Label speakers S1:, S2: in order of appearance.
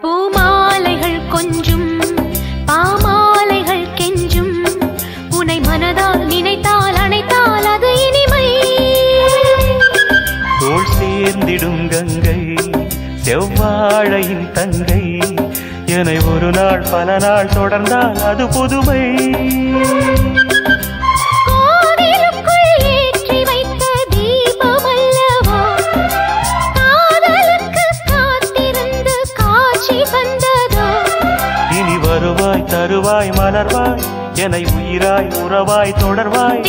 S1: பூமாலைகள் கொஞ்சும் பாமாலைகள் கெஞ்சும் உனை மனதால் நினைத்தால் அணைத்தால் அது இனிமை.
S2: தோள் சேர்ந்திடும் கங்கை செவ்வாழையின் தங்கை என்னை ஒரு நாள் பல நாள் தொடர்ந்தால் அது புதுமை.
S1: கோவிலுக்குள் ஏற்றி வைத்த தீபம் அல்லவா காதலுக்கு காத்திருந்து காட்சி தந்ததோ.
S2: இனி வருவாய் தருவாய் மலர்வாய் என்னை உயிராய் உறவாய் தொடர்வாய்.